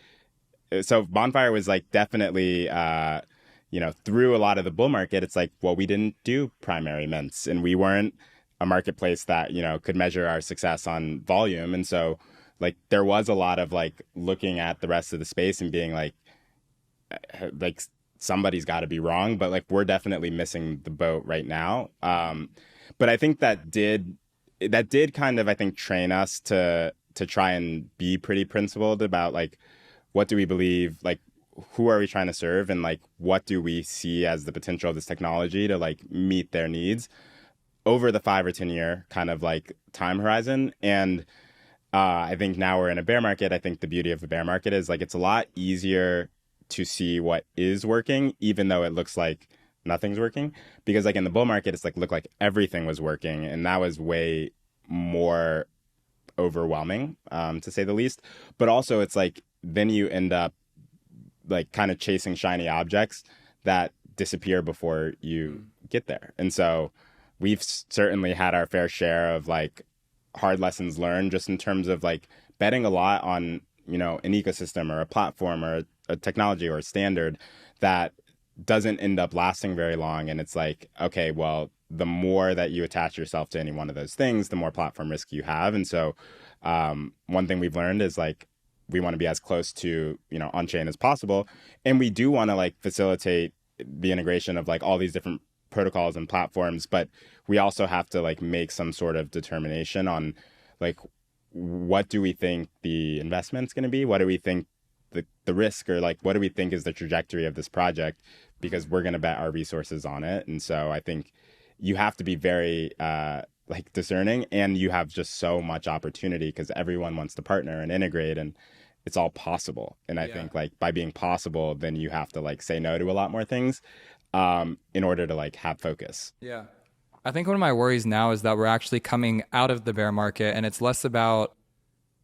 so Bonfire was like definitely, through a lot of the bull market, it's like, well, we didn't do primary mints and we weren't a marketplace that, could measure our success on volume. And so like there was a lot of like looking at the rest of the space and being like somebody's got to be wrong, but like we're definitely missing the boat right now. But I think that did kind of, I think, train us to try and be pretty principled about like, what do we believe, like, who are we trying to serve? And like, what do we see as the potential of this technology to like meet their needs over the 5 or 10 year kind of like time horizon. And I think now we're in a bear market. I think the beauty of the bear market is like, it's a lot easier to see what is working, even though it looks like nothing's working. Because like in the bull market, it's like, looked like everything was working. And that was way more overwhelming, to say the least. But also it's like, then you end up like kind of chasing shiny objects that disappear before you get there. And so we've certainly had our fair share of like hard lessons learned just in terms of like betting a lot on, an ecosystem or a platform or a technology or a standard that doesn't end up lasting very long. And it's like, okay, well, the more that you attach yourself to any one of those things, the more platform risk you have. And so one thing we've learned is like, we want to be as close to, on-chain as possible. And we do want to like facilitate the integration of like all these different protocols and platforms, but we also have to like make some sort of determination on like, what do we think the investment's going to be? What do we think the risk, or like, what do we think is the trajectory of this project? Because we're going to bet our resources on it. And so I think you have to be very like discerning, and you have just so much opportunity because everyone wants to partner and integrate, and it's all possible. And I think like by being possible, then you have to like say no to a lot more things in order to like have focus. Yeah. I think one of my worries now is that we're actually coming out of the bear market, and it's less about,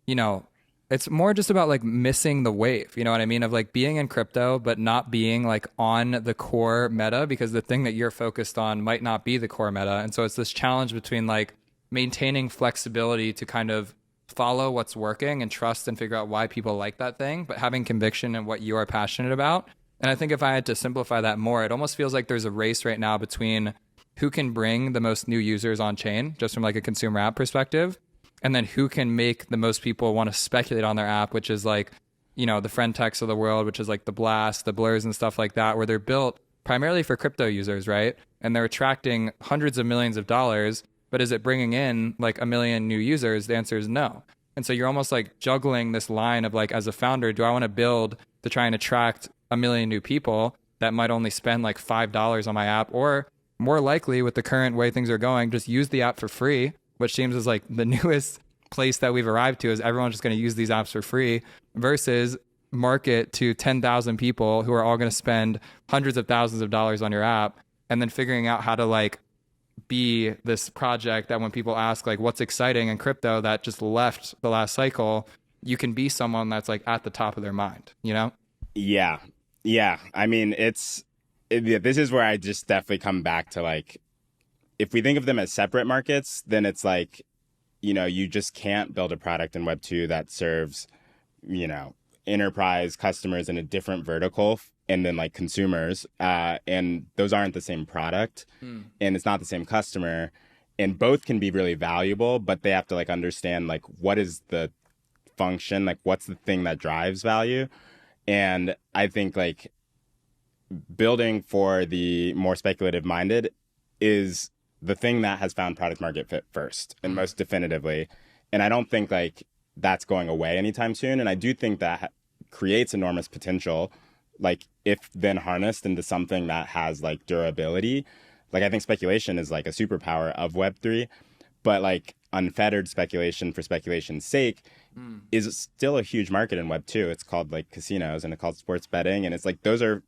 you know, it's more just about like missing the wave, you know what I mean? Of like being in crypto, but not being like on the core meta, because the thing that you're focused on might not be the core meta. And so it's this challenge between like maintaining flexibility to kind of follow what's working and trust and figure out why people like that thing, but having conviction in what you are passionate about. And I think if I had to simplify that more, it almost feels like there's a race right now between who can bring the most new users on chain, just from like a consumer app perspective, and then who can make the most people want to speculate on their app, which is like, you know, the friend techs of the world, which is like the Blast, the Blurs and stuff like that, where they're built primarily for crypto users, right? And they're attracting hundreds of millions of dollars, but is it bringing in like a million new users? The answer is no. And so you're almost like juggling this line of like, as a founder, do I want to build to try and attract a million new people that might only spend like $5 on my app, or more likely with the current way things are going, just use the app for free, which seems as like the newest place that we've arrived to, is everyone's just going to use these apps for free, versus market to 10,000 people who are all going to spend hundreds of thousands of dollars on your app, and then figuring out how to like be this project that when people ask like what's exciting in crypto that just left the last cycle, you can be someone that's like at the top of their mind, you know? Yeah. I mean, this is where I just definitely come back to like, if we think of them as separate markets, then it's like, you know, you just can't build a product in Web2 that serves, you know, enterprise customers in a different vertical and then like consumers. And those aren't the same product and it's not the same customer. And both can be really valuable, but they have to like understand like what is the function, like what's the thing that drives value. And I think like building for the more speculative minded is the thing that has found product market fit first and most definitively. And I don't think like that's going away anytime soon. And I do think that creates enormous potential, like if then harnessed into something that has like durability. Like I think speculation is like a superpower of Web3, but like unfettered speculation for speculation's sake is still a huge market in Web2. It's called like casinos and it's called sports betting. And it's like, those are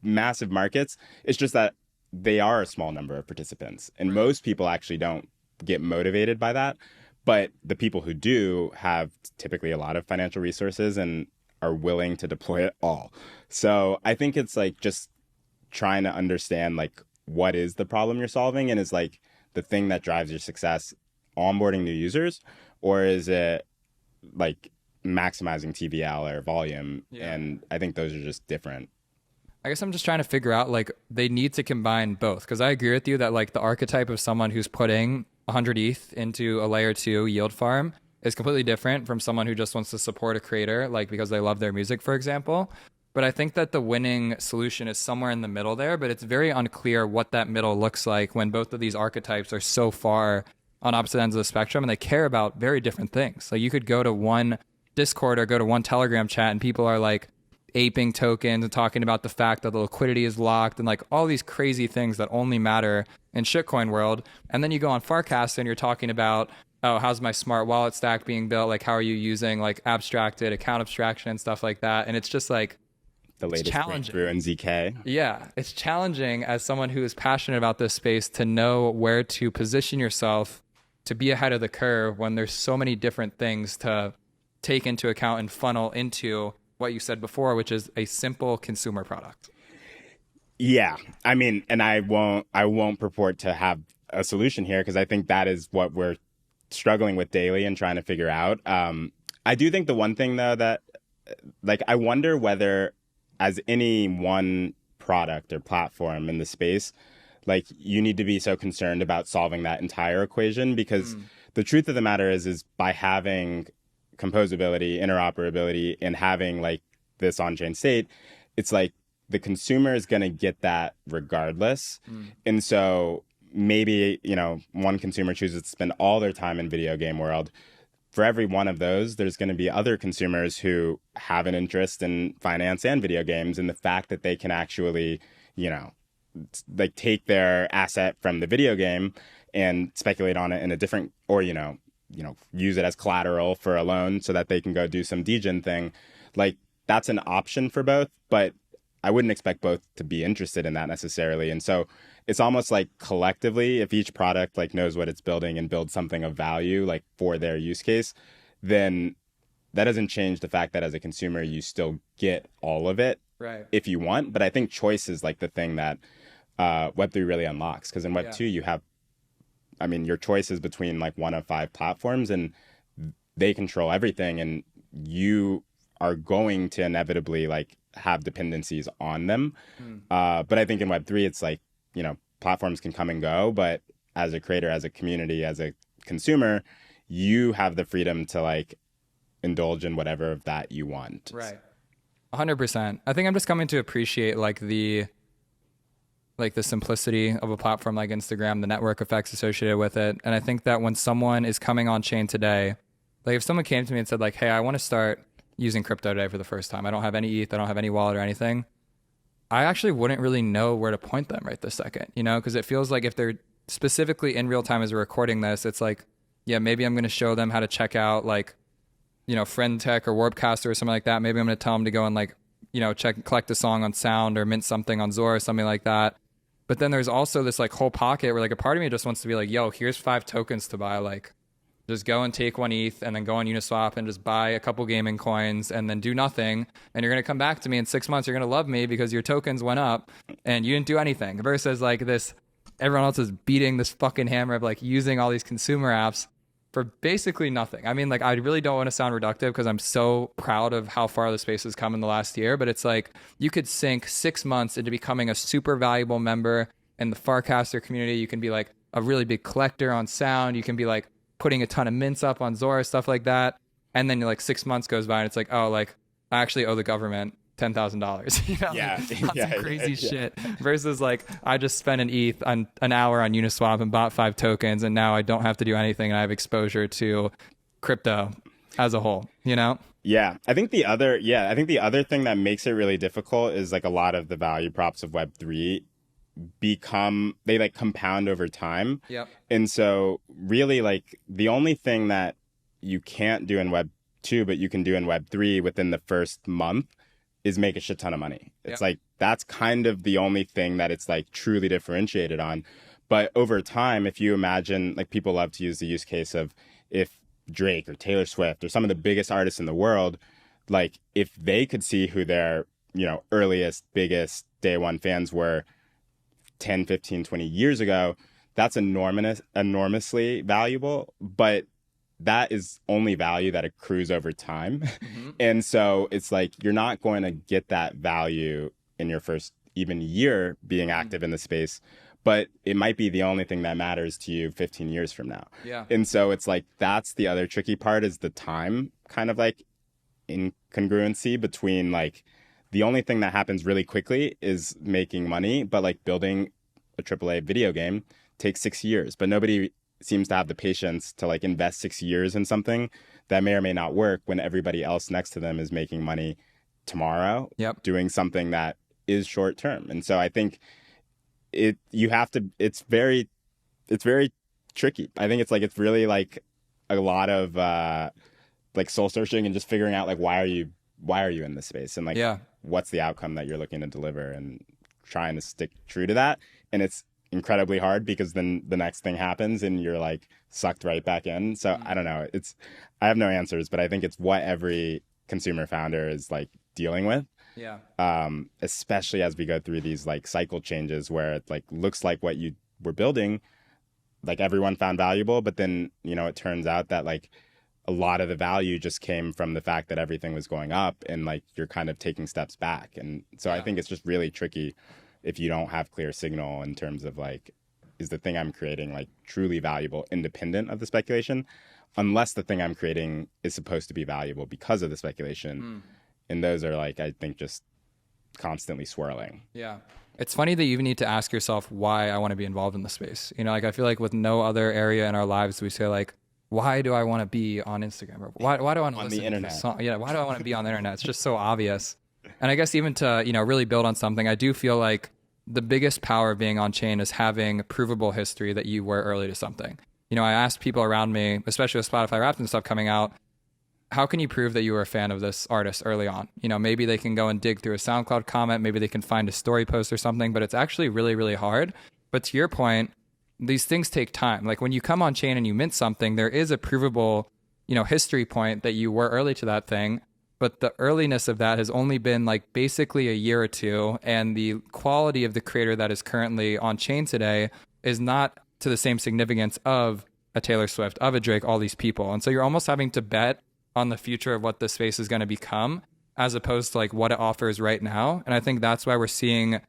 massive markets. It's just that they are a small number of participants, and most people actually don't get motivated by that. But the people who do have typically a lot of financial resources and are willing to deploy it all. So I think it's like just trying to understand like what is the problem you're solving, and is like the thing that drives your success onboarding new users, or is it like maximizing TVL or volume? Yeah. And I think those are just different. I guess I'm just trying to figure out like they need to combine both, because I agree with you that like the archetype of someone who's putting 100 ETH into a layer 2 yield farm is completely different from someone who just wants to support a creator, like because they love their music, for example. But I think that the winning solution is somewhere in the middle there, but it's very unclear what that middle looks like when both of these archetypes are so far on opposite ends of the spectrum and they care about very different things. So you could go to one Discord or go to one Telegram chat and people are like aping tokens and talking about the fact that the liquidity is locked and like all these crazy things that only matter in shitcoin world. And then you go on Farcast and you're talking about, oh, how's my smart wallet stack being built? Like, how are you using like abstracted account abstraction and stuff like that? And it's just like, the latest breakthrough in ZK. Yeah, it's challenging as someone who is passionate about this space to know where to position yourself to be ahead of the curve when there's so many different things to take into account and funnel into what you said before, which is a simple consumer product. Yeah, I mean, and I won't purport to have a solution here, because I think that is what we're struggling with daily and trying to figure out. I do think the one thing though that, like, I wonder whether as any one product or platform in the space, like you need to be so concerned about solving that entire equation, because the truth of the matter is by having composability, interoperability, and having like this on-chain state, it's like the consumer is going to get that regardless. And so maybe, you know, one consumer chooses to spend all their time in video game world. For every one of those, there's going to be other consumers who have an interest in finance and video games, and the fact that they can actually, you know, like take their asset from the video game and speculate on it in a different, or, you know, use it as collateral for a loan so that they can go do some degen thing. Like, that's an option for both. But I wouldn't expect both to be interested in that necessarily. And so it's almost like collectively, if each product like knows what it's building and builds something of value like for their use case, then that doesn't change the fact that as a consumer, you still get all of it if you want. But I think choice is like the thing that Web3 really unlocks. Because in Web2, you have, I mean, your choice is between like one of 5 platforms and they control everything. And you are going to inevitably like have dependencies on them. But I think in Web3, it's like, you know, platforms can come and go. But as a creator, as a community, as a consumer, you have the freedom to like indulge in whatever of that you want. Right. 100%. I think I'm just coming to appreciate like the simplicity of a platform like Instagram, the network effects associated with it. And I think that when someone is coming on chain today, like if someone came to me and said like, hey, I want to start using crypto today for the first time. I don't have any ETH. I don't have any wallet or anything. I actually wouldn't really know where to point them right this second, you know, because it feels like if they're specifically in real time as we're recording this, it's like, yeah, maybe I'm going to show them how to check out like, you know, Friend Tech or Warpcaster or something like that. Maybe I'm going to tell them to go and like, you know, collect a song on Sound or mint something on Zora or something like that. But then there's also this like whole pocket where like a part of me just wants to be like, yo, here's 5 tokens to buy. Like, just go and take 1 ETH and then go on Uniswap and just buy a couple gaming coins and then do nothing. And you're going to come back to me in 6 months. You're going to love me because your tokens went up and you didn't do anything. Versus like this, everyone else is beating this fucking hammer of like using all these consumer apps for basically nothing. I mean, like, I really don't want to sound reductive because I'm so proud of how far the space has come in the last year, but it's like you could sink 6 months into becoming a super valuable member in the Farcaster community. You can be like a really big collector on Sound. You can be like putting a ton of mints up on Zora, stuff like that. And then like 6 months goes by and it's like, oh, like I actually owe the government $10,000. You know? Yeah. Some crazy shit. Versus like I just spent an hour on Uniswap and bought 5 tokens and now I don't have to do anything and I have exposure to crypto as a whole, you know? Yeah. I think the other thing that makes it really difficult is like a lot of the value props of Web3 they like compound over time. Yep. And so really like the only thing that you can't do in Web2 but you can do in Web3 within the first month is make a shit ton of money. It's like that's kind of the only thing that it's like truly differentiated on. But over time, if you imagine, like people love to use the use case of if Drake or Taylor Swift or some of the biggest artists in the world, like if they could see who their, you know, earliest, biggest day one fans were 10, 15, 20 years ago, that's enormously valuable, but that is only value that accrues over time. Mm-hmm. And so it's like, you're not going to get that value in your first even year being active in the space, but it might be the only thing that matters to you 15 years from now. Yeah. And so it's like, that's the other tricky part is the time kind of like incongruency between like, the only thing that happens really quickly is making money, but like building a AAA video game takes 6 years, but nobody seems to have the patience to like invest 6 years in something that may or may not work when everybody else next to them is making money tomorrow, doing something that is short term. And so I think it's very tricky. I think it's really like a lot of like soul searching and just figuring out like, why are you in this space? And like, what's the outcome that you're looking to deliver and trying to stick true to that. And it's incredibly hard because then the next thing happens and you're like sucked right back in. So I don't know. I have no answers, but I think it's what every consumer founder is like dealing with. Yeah. Especially as we go through these like cycle changes where it like looks like what you were building, like everyone found valuable, but then, you know, it turns out that like a lot of the value just came from the fact that everything was going up and like you're kind of taking steps back. And so I think it's just really tricky if you don't have clear signal in terms of like, is the thing I'm creating like truly valuable independent of the speculation, unless the thing I'm creating is supposed to be valuable because of the speculation. And those are like, I think just constantly swirling. Yeah. It's funny that you even need to ask yourself why I want to be involved in the space. You know, like I feel like with no other area in our lives, we say like, why do I want to be on Instagram? Or why do I want to listen the internet? To song? Yeah, why do I want to be on the internet? It's just so obvious. And I guess even to, you know, really build on something, I do feel like the biggest power of being on chain is having provable history that you were early to something. You know, I asked people around me, especially with Spotify Wrapped and stuff coming out, how can you prove that you were a fan of this artist early on? You know, maybe they can go and dig through a SoundCloud comment, maybe they can find a story post or something, but it's actually really, really hard. But to your point, these things take time. Like when you come on chain and you mint something, there is a provable, you know, history point that you were early to that thing. But the earliness of that has only been like basically a year or two. And the quality of the creator that is currently on chain today is not to the same significance of a Taylor Swift, of a Drake, all these people. And so you're almost having to bet on the future of what this space is going to become as opposed to like what it offers right now. And I think that's why we're seeing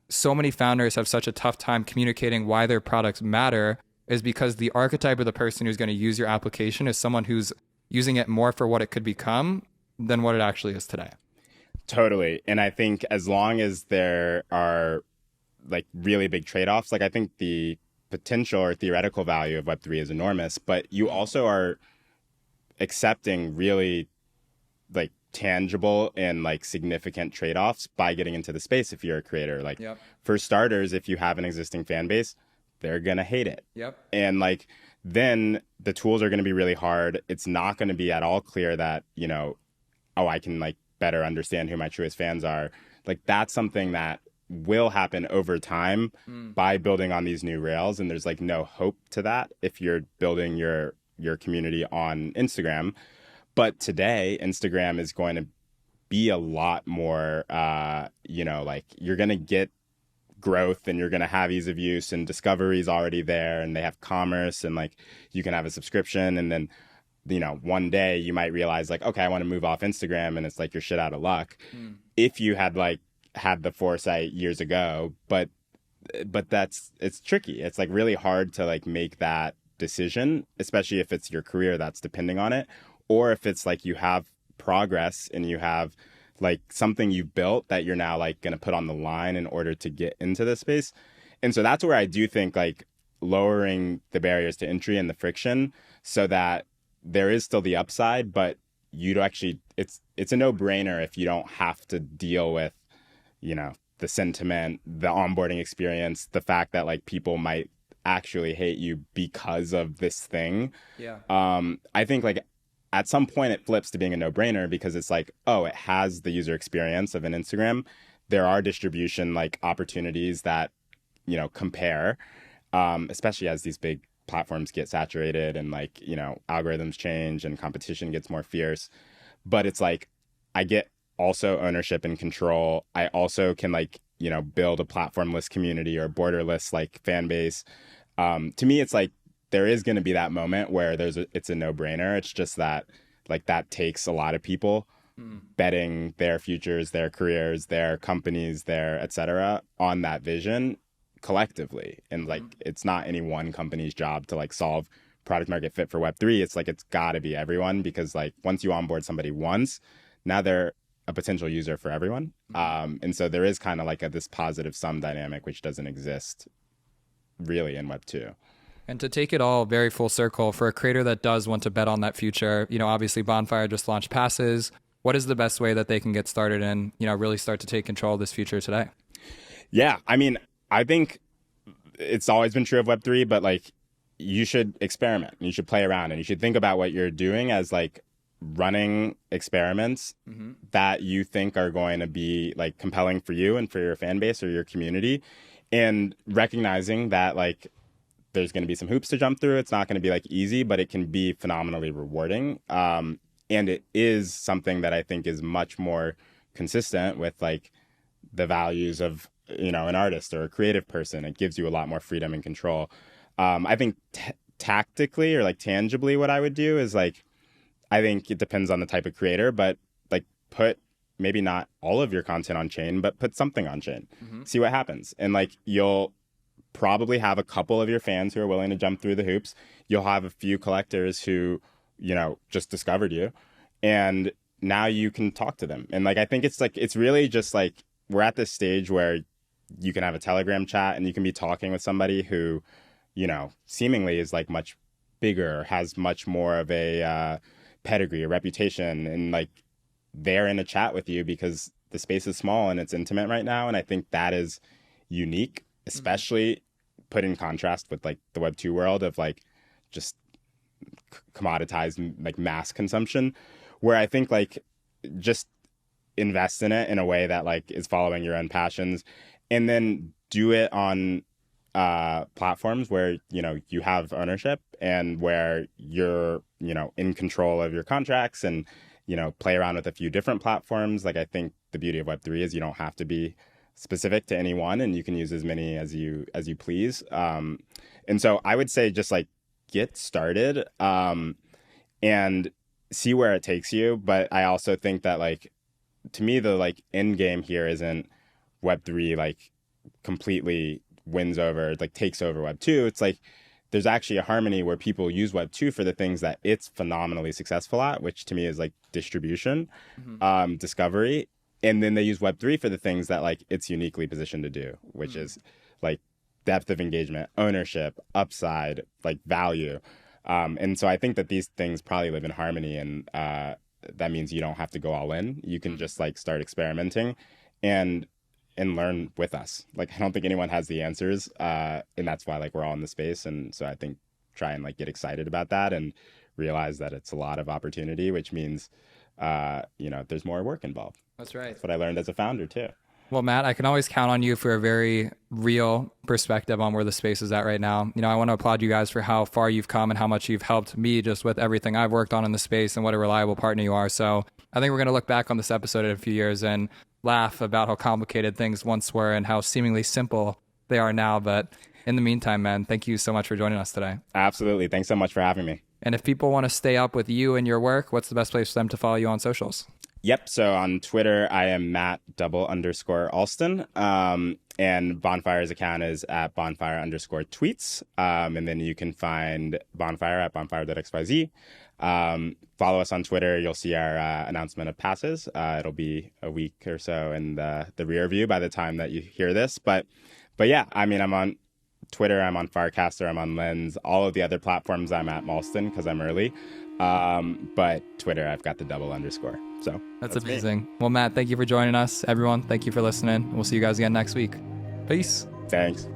so many founders have such a tough time communicating why their products matter, is because the archetype of the person who's going to use your application is someone who's using it more for what it could become than what it actually is today. Totally. And I think as long as there are like really big trade-offs, like I think the potential or theoretical value of Web3 is enormous, but you also are accepting really like tangible and like significant trade-offs by getting into the space if you're a creator. Like for starters, if you have an existing fan base, they're gonna hate it. And like then the tools are gonna be really hard. It's not gonna be at all clear that, you know, oh, I can like better understand who my truest fans are. Like that's something that will happen over time by building on these new rails. And there's like no hope to that if you're building your community on Instagram. But today, Instagram is going to be a lot more, you know, like you're going to get growth and you're going to have ease of use, and discovery is already there, and they have commerce, and like you can have a subscription. And then, you know, one day you might realize like, okay, I want to move off Instagram, and it's like you're shit out of luck if you had the foresight years ago. But it's tricky. It's like really hard to like make that decision, especially if it's your career that's depending on it, or if it's like you have progress and you have like something you've built that you're now like going to put on the line in order to get into this space. And so that's where I do think like lowering the barriers to entry and the friction so that there is still the upside, but you'd actually, it's a no-brainer if you don't have to deal with, you know, the sentiment, the onboarding experience, the fact that like people might actually hate you because of this thing. I think like at some point it flips to being a no-brainer because it's like, oh, it has the user experience of an Instagram. There are distribution like opportunities that, you know, compare, especially as these big platforms get saturated and like, you know, algorithms change and competition gets more fierce. But it's like, I get also ownership and control. I also can like, you know, build a platformless community or borderless like fan base. To me, it's like there is going to be that moment where it's a no-brainer. It's just that like that takes a lot of people betting their futures, their careers, their companies, their et cetera on that vision collectively. And like it's not any one company's job to like solve product market fit for Web3. It's like it's got to be everyone, because like once you onboard somebody once, now they're a potential user for everyone. And so there is kind of like this positive sum dynamic which doesn't exist really in Web 2. And to take it all very full circle, for a creator that does want to bet on that future, you know, obviously Bonfire just launched Passes. What is the best way that they can get started and, you know, really start to take control of this future today? Yeah, I mean, I think it's always been true of Web3, but like you should experiment and you should play around and you should think about what you're doing as like running experiments that you think are going to be like compelling for you and for your fan base or your community, and recognizing that like there's going to be some hoops to jump through. It's not going to be like easy, but it can be phenomenally rewarding. And it is something that I think is much more consistent with like the values of, you know, an artist or a creative person. It gives you a lot more freedom and control. I think tactically or like tangibly what I would do is like, I think it depends on the type of creator, but like put maybe not all of your content on chain, but put something on chain, see what happens. And like, you'll probably have a couple of your fans who are willing to jump through the hoops. You'll have a few collectors who, you know, just discovered you, and now you can talk to them. And like, I think it's like, it's really just like, we're at this stage where you can have a Telegram chat and you can be talking with somebody who, you know, seemingly is like much bigger, has much more of a pedigree, a reputation, and like they're in a chat with you because the space is small and it's intimate right now. And I think that is unique, especially put in contrast with like the Web 2 world of like just commoditized like mass consumption. where I think like just invest in it in a way that like is following your own passions, and then do it on platforms where, you know, you have ownership and where you're, you know, in control of your contracts, and, you know, play around with a few different platforms. Like, I think the beauty of Web3 is you don't have to be specific to any one, and you can use as many as you please. And so I would say just like get started and see where it takes you. But I also think that, like, to me, the like end game here isn't Web3 like completely wins over, like takes over Web2. It's like there's actually a harmony where people use Web2 for the things that it's phenomenally successful at, which to me is like distribution, discovery. And then they use Web3 for the things that like it's uniquely positioned to do, which is like depth of engagement, ownership, upside, like value. And so I think that these things probably live in harmony, and that means you don't have to go all in. You can just like start experimenting and learn with us. Like, I don't think anyone has the answers, and that's why like we're all in the space. And so I think try and like get excited about that and realize that it's a lot of opportunity, which means you know, there's more work involved. That's right. That's what I learned as a founder too. Well, Matt, I can always count on you for a very real perspective on where the space is at right now. You know, I want to applaud you guys for how far you've come and how much you've helped me just with everything I've worked on in the space, and what a reliable partner you are. So I think we're going to look back on this episode in a few years and laugh about how complicated things once were and how seemingly simple they are now. But in the meantime, man, thank you so much for joining us today. Absolutely. Thanks so much for having me. And if people want to stay up with you and your work, what's the best place for them to follow you on socials? Yep. So on Twitter, I am Matt_Alston. And Bonfire's account is at Bonfire_tweets. And then you can find Bonfire at bonfire.xyz. Follow us on Twitter. You'll see our announcement of passes. It'll be a week or so in the rear view by the time that you hear this. But yeah, I mean, I'm on Twitter, I'm on Firecaster, I'm on Lens. All of the other platforms, I'm at Alston because I'm early. But Twitter, I've got the _. So that's amazing. Me. Well, Matt, thank you for joining us. Everyone, thank you for listening. We'll see you guys again next week. Peace. Thanks.